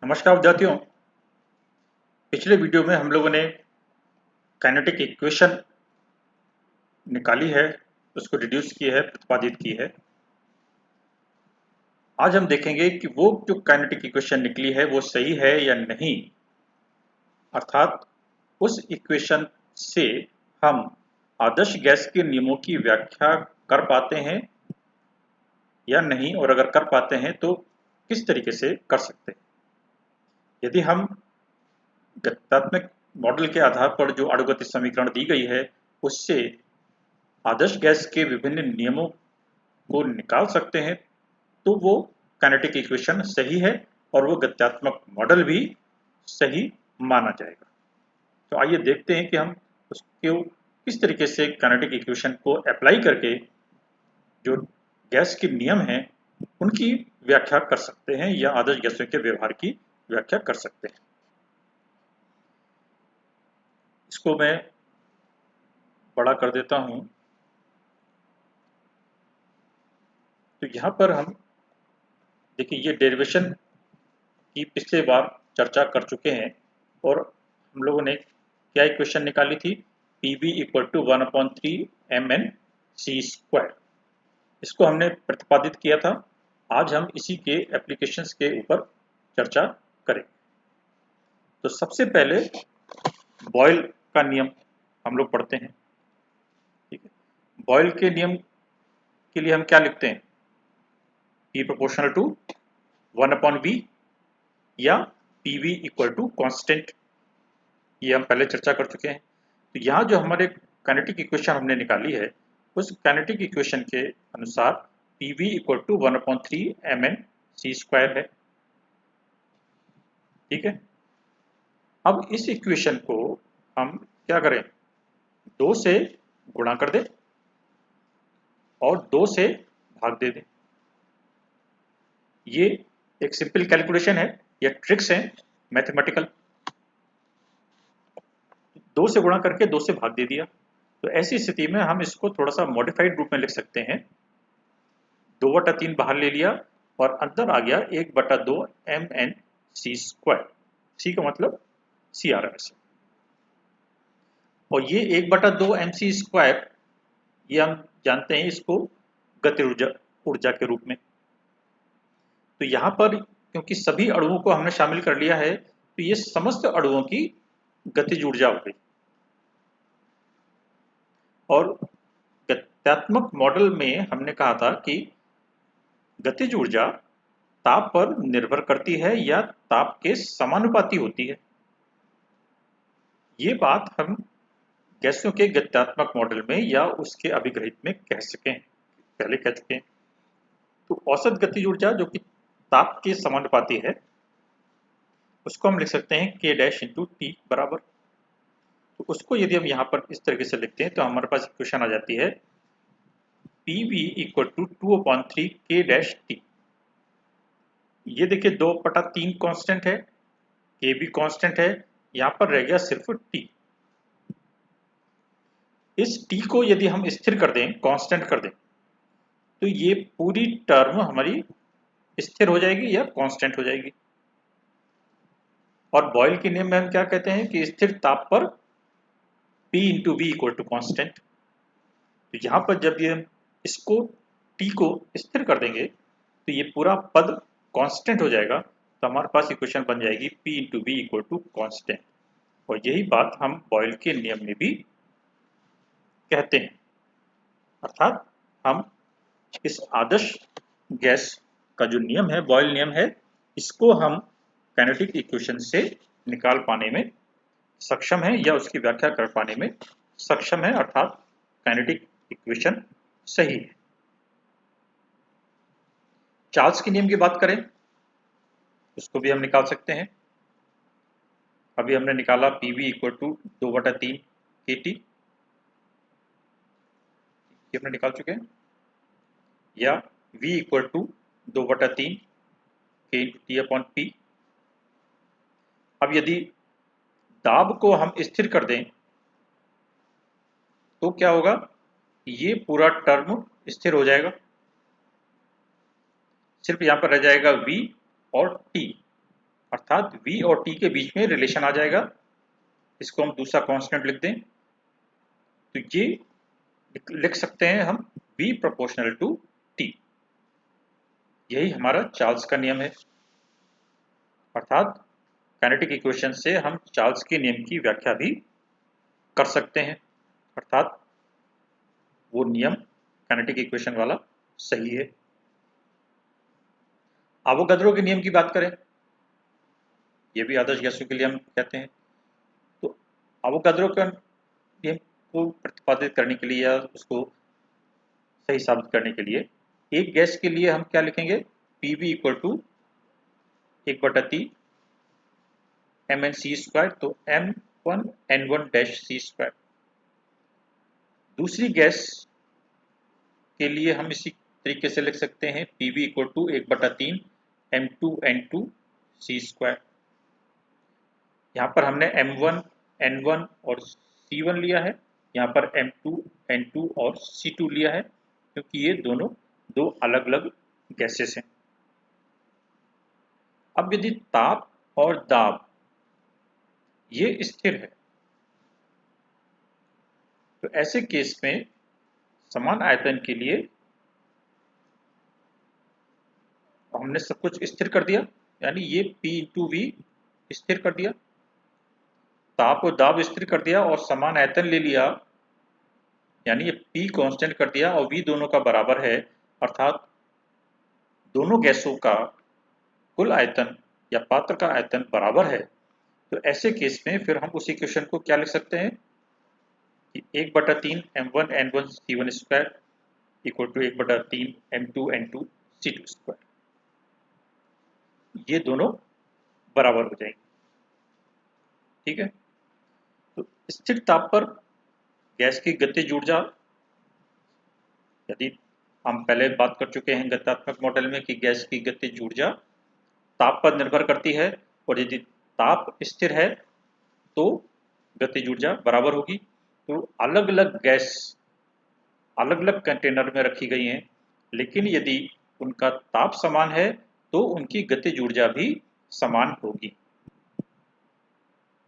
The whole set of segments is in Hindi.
नमस्कार विद्यार्थियों। पिछले वीडियो में हम लोगों ने काइनेटिक इक्वेशन निकाली है, उसको रिड्यूस की है, प्रतिपादित की है। आज हम देखेंगे कि वो जो काइनेटिक इक्वेशन निकली है वो सही है या नहीं, अर्थात उस इक्वेशन से हम आदर्श गैस के नियमों की व्याख्या कर पाते हैं या नहीं, और अगर कर पाते हैं तो किस तरीके से कर सकते हैं। यदि हम गतात्मक मॉडल के आधार पर जो अणुगतिज समीकरण दी गई है उससे आदर्श गैस के विभिन्न नियमों को निकाल सकते हैं तो वो काइनेटिक इक्वेशन सही है और वो गत्यात्मक मॉडल भी सही माना जाएगा। तो आइए देखते हैं कि हम उसको किस तरीके से काइनेटिक इक्वेशन को अप्लाई करके जो गैस के नियम हैं उनकी व्याख्या कर सकते हैं या आदर्श गैसों के व्यवहार की व्याख्या कर सकते हैं। इसको मैं बड़ा कर देता हूं। तो यहाँ पर हम देखिए, ये डेरिवेशन की पिछले बार चर्चा कर चुके हैं और हम लोगों ने क्या इक्वेशन निकाली थी, Pv इक्वल टू 1/3 mn/c²। इसको हमने प्रतिपादित किया था। आज हम इसी के एप्लीकेशंस के ऊपर चर्चा करें। तो सबसे पहले बॉयल का नियम हम लोग पढ़ते हैं। ठीक है, बॉयल के नियम के लिए हम क्या लिखते हैं, P प्रोपोर्शनल टू 1/v या Pv इक्वल टू कॉन्स्टेंट। ये हम पहले चर्चा कर चुके हैं। तो यहाँ जो हमारे काइनेटिक इक्वेशन हमने निकाली है उस काइनेटिक इक्वेशन के अनुसार Pv इक्वल टू 1/3 mn/c² है। ठीक है, अब इस इक्वेशन को हम क्या करें, 2 से गुणा कर दें और 2 से भाग दे दें। ये एक सिंपल कैलकुलेशन है, ये ट्रिक्स हैं मैथमेटिकल। 2 से गुणा करके 2 से भाग दे दिया। तो ऐसी स्थिति में हम इसको थोड़ा सा मॉडिफाइड रूप में लिख सकते हैं। 2/3 बाहर ले लिया और अंदर आ गया 1/2 mn/c²। सी का मतलब CRMS। और ये 1/2 mc², ये हम जानते हैं इसको गतिज ऊर्जा के रूप में। तो यहाँ पर क्योंकि सभी अणुओं को हमने शामिल कर लिया है तो ये समस्त अणुओं की गतिज ऊर्जा हो गई। और गत्यात्मक मॉडल में हमने कहा था कि गतिज ऊर्जा ताप पर निर्भर करती है या ताप के समानुपाती होती है। ये बात हम गैसों के गत्यात्मक मॉडल में या उसके अभिग्रहित में कह सकें, पहले कह चुके हैं। तो औसत गतिज ऊर्जा जो कि ताप के समानुपाती है उसको हम लिख सकते हैं K' T बराबर। तो उसको यदि हम यहाँ पर इस तरीके से लिखते हैं तो हमारे पास इक्वेशन आ जाती है Pv equal to 2/3 K' T। ये देखिए 2/3 कांस्टेंट है, K भी कांस्टेंट है, यहाँ पर रह गया सिर्फ T। इस T को यदि हम स्थिर कर दें, कांस्टेंट कर दें, तो ये पूरी टर्म हमारी स्थिर हो जाएगी या कांस्टेंट हो जाएगी। और बॉयल के नियम में हम क्या कहते हैं कि स्थिर ताप पर P × V equal to constant. तो यहाँ पर जब ये इसको T को स्थिर कर देंगे तो ये पूरा पद कांस्टेंट हो जाएगा। तो हमारे पास इक्वेशन बन जाएगी P × V equal to constant. और यही बात हम बॉयल के नियम में भी कहते हैं। अर्थात हम इस आदर्श गैस का जो नियम है, बॉयल नियम है, इसको हम काइनेटिक इक्वेशन से निकाल पाने में सक्षम है या उसकी व्याख्या कर पाने में सक्षम है, अर्थात काइनेटिक इक्वेशन सही है। चार्ल्स के नियम की बात करें उसको भी हम निकाल सकते हैं। अभी हमने निकाला Pv इक्वल टू 2/3 kT, ये हमने निकाल चुके हैं, या V इक्वल टू 2/3 K/T/P। अब यदि दाब को हम स्थिर कर दें तो क्या होगा, ये पूरा टर्म स्थिर हो जाएगा, सिर्फ यहाँ पर रह जाएगा V और T, अर्थात V और T के बीच में रिलेशन आ जाएगा। इसको हम दूसरा कांस्टेंट लिख दें तो ये लिख सकते हैं हम V प्रोपोर्शनल टू T। यही हमारा चार्ल्स का नियम है। अर्थात काइनेटिक इक्वेशन से हम चार्ल्स के नियम की व्याख्या भी कर सकते हैं। अर्थात वो नियम काइनेटिक इक्वेशन वाला सही है। आवोगाद्रो के नियम की बात करें, ये भी आदर्श गैसों के लिए हम कहते हैं। तो आवोगाद्रो का नियम को प्रतिपादित करने के लिए या उसको सही साबित करने के लिए एक गैस के लिए हम क्या लिखेंगे, PV इक्वल टू 1/3 mnc², तो m1n1-c²। दूसरी गैस के लिए हम इसी तरीके से लिख सकते हैं PV इक्वल टू 1/3 m2n2c²। यहाँ पर हमने m1 n1 और c1 लिया है, यहाँ पर m2 n2 और c2 लिया है, क्योंकि ये दोनों दो अलग अलग गैसेस हैं। अब यदि ताप और दाब ये स्थिर है तो ऐसे केस में समान आयतन के लिए हमने सब कुछ स्थिर कर दिया, यानी ये P/V स्थिर कर दिया, ताप और दाब स्थिर कर दिया और समान आयतन ले लिया, यानी ये P कांस्टेंट कर दिया और V दोनों का बराबर है। अर्थात दोनों गैसों का कुल आयतन या पात्र का आयतन बराबर है। तो ऐसे केस में फिर हम उस इक्वेशन को क्या लिख सकते हैं कि 1/3 m1n1c1² इक्वल टू 1/3 m2n2c2²। ये दोनों बराबर हो जाएंगे। ठीक है, तो स्थिर ताप पर गैस की गतिज ऊर्जा, यदि हम पहले बात कर चुके हैं गत्यात्मक मॉडल में कि गैस की गतिज ऊर्जा ताप पर निर्भर करती है, और यदि ताप स्थिर है तो गतिज ऊर्जा बराबर होगी। तो अलग अलग गैस अलग अलग कंटेनर में रखी गई हैं, लेकिन यदि उनका ताप समान है तो उनकी गतिज ऊर्जा भी समान होगी।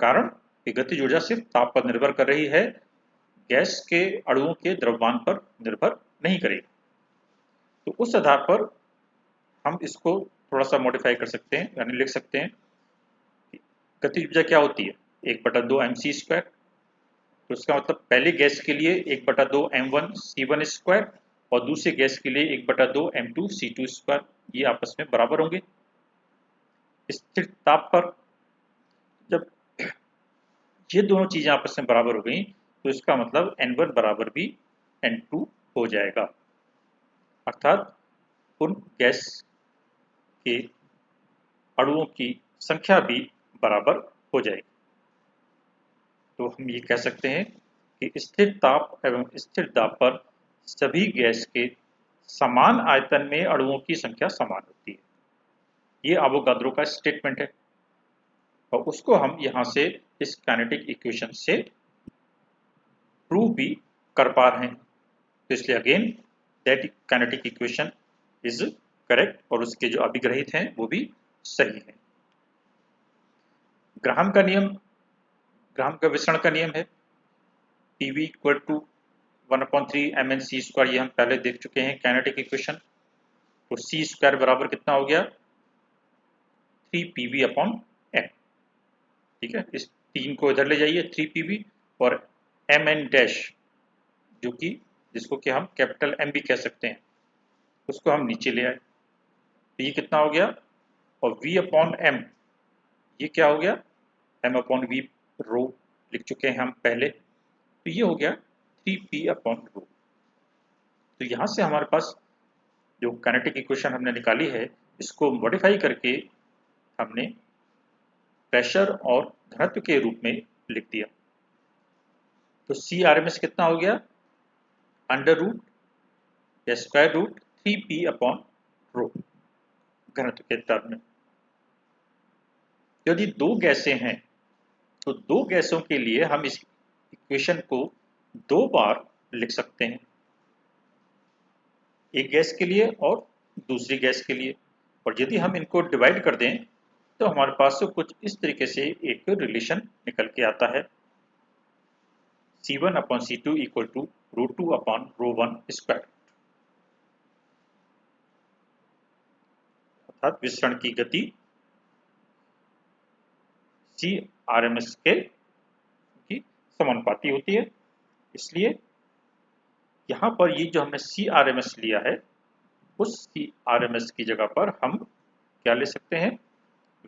कारण कि गतिज ऊर्जा सिर्फ ताप पर निर्भर कर रही है, गैस के अणुओं के द्रव्यमान पर निर्भर नहीं करेगी। तो उस आधार पर हम इसको थोड़ा सा मॉडिफाई कर सकते हैं, यानी लिख सकते हैं कि गतिज ऊर्जा क्या होती है 1/2 mc²। तो इसका मतलब पहले गैस के लिए 1/2 m1c1² और दूसरे गैस के लिए 1/2 m2c2², ये आपस में बराबर होंगे। स्थिर ताप पर जब ये दोनों चीजें आपस में बराबर हो गई तो इसका मतलब n1 बराबर भी n2 हो जाएगा। अर्थात उन गैस के अणुओं की संख्या भी बराबर हो जाएगी। तो हम ये कह सकते हैं कि स्थिर ताप एवं स्थिर दाब पर सभी गैस के समान आयतन में अणुओं की संख्या समान होती है। ये आवोगाद्रो का स्टेटमेंट है और उसको हम यहाँ से इस काइनेटिक इक्वेशन से प्रूव भी कर पा रहे हैं। तो इसलिए again that kinetic equation is correct और उसके जो अभिग्रहित हैं वो भी सही हैं। ग्राहम का नियम, ग्राहम का विसरण का नियम है PV इक्वल टू 1/3 mnc², ये हम पहले देख चुके हैं काइनेटिक इक्वेशन। तो c² बराबर कितना हो गया 3PV/m। ठीक है, इस 3 को इधर ले जाइए 3PV और mn' जो कि जिसको कि हम कैपिटल M भी कह सकते हैं, उसको हम नीचे ले आए। तो ये कितना हो गया, और V/m ये क्या हो गया m/v रो लिख चुके हैं हम पहले, तो ये हो गया 3P/रो। तो यहाँ से हमारे पास जो काइनेटिक इक्वेशन हमने निकाली है इसको मॉडिफाई करके हमने प्रेशर और घनत्व के रूप में लिख दिया। तो CRMS कितना हो गया √ या √3P/रो घनत्व के टर्म में। यदि दो गैसें हैं तो दो गैसों के लिए हम इस इक्वेशन को दो बार लिख सकते हैं, एक गैस के लिए और दूसरी गैस के लिए। और यदि हम इनको डिवाइड कर दें तो हमारे पास कुछ इस तरीके से एक रिलेशन निकल के आता है, C1/C2 इक्वल टू √2/ρ1 स्क्वायर, अर्थात विसरण की गति CRMS के की समानुपाती होती है। इसलिए यहाँ पर ये जो हमने CRMS लिया है, उस CRMS की जगह पर हम क्या ले सकते हैं,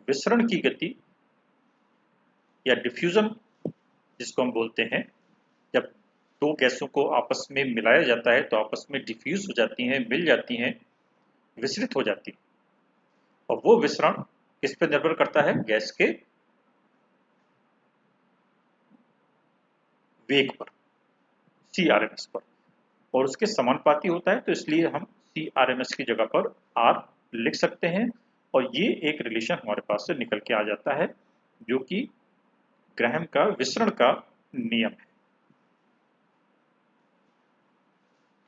विसरण की गति या डिफ्यूजन जिसको हम बोलते हैं, जब दो गैसों को आपस में मिलाया जाता है तो आपस में डिफ्यूज हो जाती हैं, मिल जाती हैं, विसरित हो जाती है, और वो विसरण किस पे निर्भर करता है, गैस के वेग पर, CRMS पर, और उसके समानुपाती होता है। तो इसलिए हम CRMS की जगह पर R लिख सकते हैं, और ये एक रिलेशन हमारे पास से निकल के आ जाता है जो कि ग्राहम का विसरण का नियम है।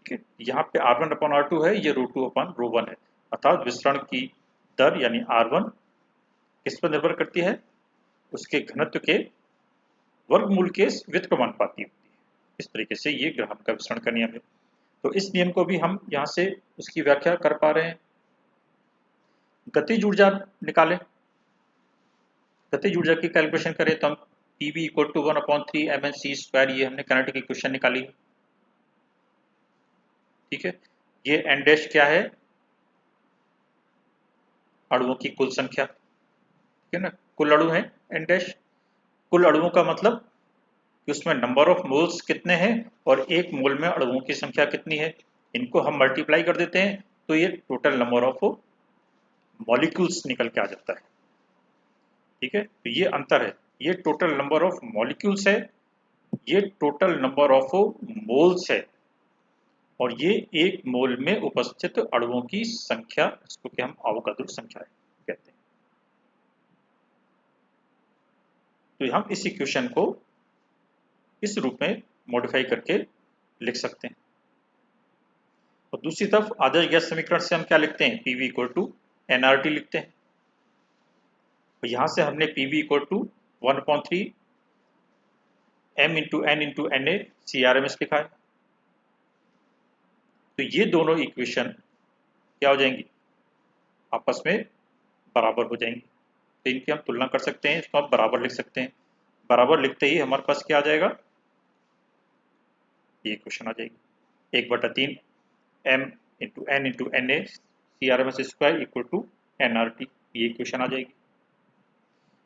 ठीक है, यहाँ पे R1/R2 है, ये √2/ρ1 है, अर्थात विसरण की दर यानी R1 किस पर निर्भर करती है, उसके घनत्व के वर्गमूल के व्युत्क्रमानुपाती होती है। इस तरीके से ये ग्राहम का विसरण का नियम है। तो इस नियम को भी हम यहाँ से उसकी व्याख्या कर पा रहे हैं। गतिज ऊर्जा निकालें, गतिज ऊर्जा की कैलकुलेशन करें तो हम PV इक्वल टू 1/3 mc², ये हमने काइनेटिक इक्वेशन निकाली। ठीक है, ये n डैश क्या है, अणुओं की कुल संख्या, ठीक है ना, कुल अणु है n डैश। कुल अणुओं का मतलब कि उसमें नंबर ऑफ मोल्स कितने हैं और एक मोल में अणुओं की संख्या कितनी है, इनको हम मल्टीप्लाई कर देते हैं तो ये टोटल नंबर ऑफ मॉलिक्यूल्स निकल के आ जाता है। ठीक है, तो ये अंतर है, ये टोटल नंबर ऑफ मॉलिक्यूल्स है, ये टोटल नंबर ऑफ मोल्स है, और ये एक मोल में उपस्थित अणुओं की संख्या, इसको कि हम अवोगाद्रो संख्या कहते हैं। तो हम इस इक्वेशन को इस रूप में मॉडिफाई करके लिख सकते हैं। और दूसरी तरफ आदर्श गैस समीकरण से हम क्या लिखते हैं, PV इक्वल टू nRT लिखते हैं। तो यहाँ से हमने PV equal to 1/3 m into n into Na CRMS लिखा है। तो ये दोनों इक्वेशन क्या हो जाएंगी, आपस में बराबर हो जाएंगी, तो इनकी हम तुलना कर सकते हैं, इसको हम बराबर लिख सकते हैं। बराबर लिखते ही हमारे पास क्या आ जाएगा, ये इक्वेशन आ जाएगी, 1/3 m into n into Na CRMS² equal to nRT, ये इक्वेशन आ जाएगी।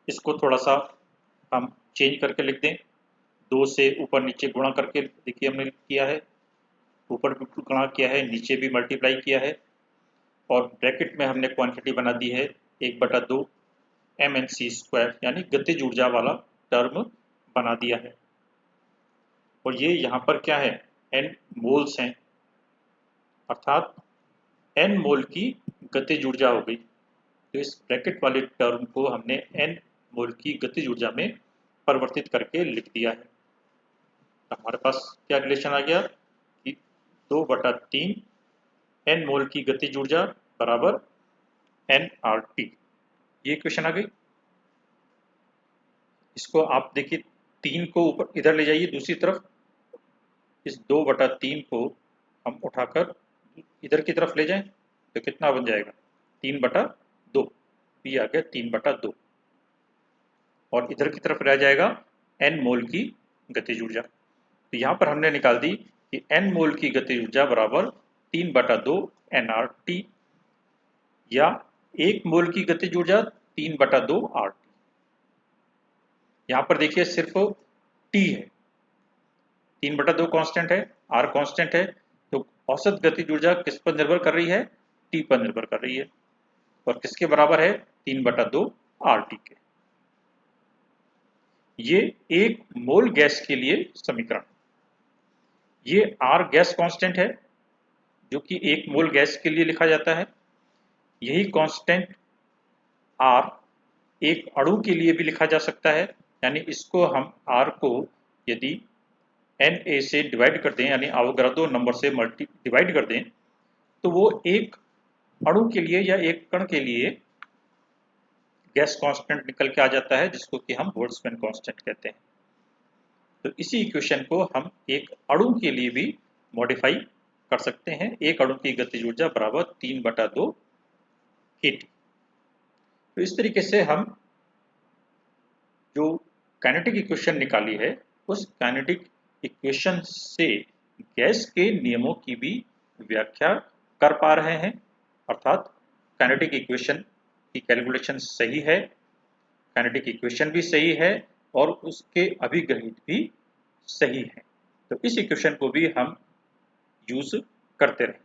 इसको थोड़ा सा हम चेंज करके लिख दें, 2 से ऊपर नीचे गुणा करके, देखिए हमने किया है, ऊपर भी गुणा किया है, नीचे भी मल्टीप्लाई किया है, और ब्रैकेट में हमने क्वांटिटी बना दी है 1/2 mnc², यानी गतिज ऊर्जा वाला टर्म बना दिया है। और ये यहाँ पर क्या है, n मोल्स हैं, अर्थात n मोल की गतिज ऊर्जा हो गई। तो इस ब्रैकेट वाले टर्म को हमने n मोल की गतिज ऊर्जा में परिवर्तित करके लिख दिया है। हमारे पास क्या रिलेशन आ गया कि 2/3 n मोल की गतिज ऊर्जा बराबर nRT, ये इक्वेशन आ गई। इसको आप देखिए, 3 को ऊपर इधर ले जाइए दूसरी तरफ, इस 2/3 को हम उठाकर इधर की तरफ ले जाएं तो कितना बन जाएगा, 3/2, ये आ गया 3/2, और इधर की तरफ रह जाएगा n मोल की गतिज ऊर्जा। तो यहाँ पर हमने निकाल दी कि n मोल की गतिज ऊर्जा बराबर 3/2 nRT, या 1 मोल की गतिज ऊर्जा 3/2 RT। यहाँ पर देखिए सिर्फ T है, 3/2 कांस्टेंट है, R कांस्टेंट है, तो औसत गतिज ऊर्जा किस पर निर्भर कर रही है, T पर निर्भर कर रही है, और किसके बराबर है, 3/2 RT के। ये 1 मोल गैस के लिए समीकरण, ये R गैस कांस्टेंट है जो कि 1 मोल गैस के लिए लिखा जाता है। यही कांस्टेंट R एक अणु के लिए भी लिखा जा सकता है, यानी इसको हम R को यदि Na से डिवाइड कर दें, यानी अवोगाद्रो नंबर से डिवाइड कर दें, तो वो एक अणु के लिए या एक कण के लिए गैस कांस्टेंट निकल के आ जाता है, जिसको कि हम बोल्ट्जमैन कांस्टेंट कहते हैं। तो इसी इक्वेशन को हम एक अणु के लिए भी मॉडिफाई कर सकते हैं। एक अणु की गतिज ऊर्जा बराबर 3/2 kT। तो इस तरीके से हम जो काइनेटिक इक्वेशन निकाली है, उस काइनेटिक इक्वेशन से गैस के नियमों की भी व्याख्या कर पा रहे हैं। अर्थात काइनेटिक इक्वेशन की कैलकुलेशन सही है, काइनेटिक इक्वेशन भी सही है और उसके अभिगणित भी सही है। तो इस इक्वेशन को भी हम यूज करते रहेंगे।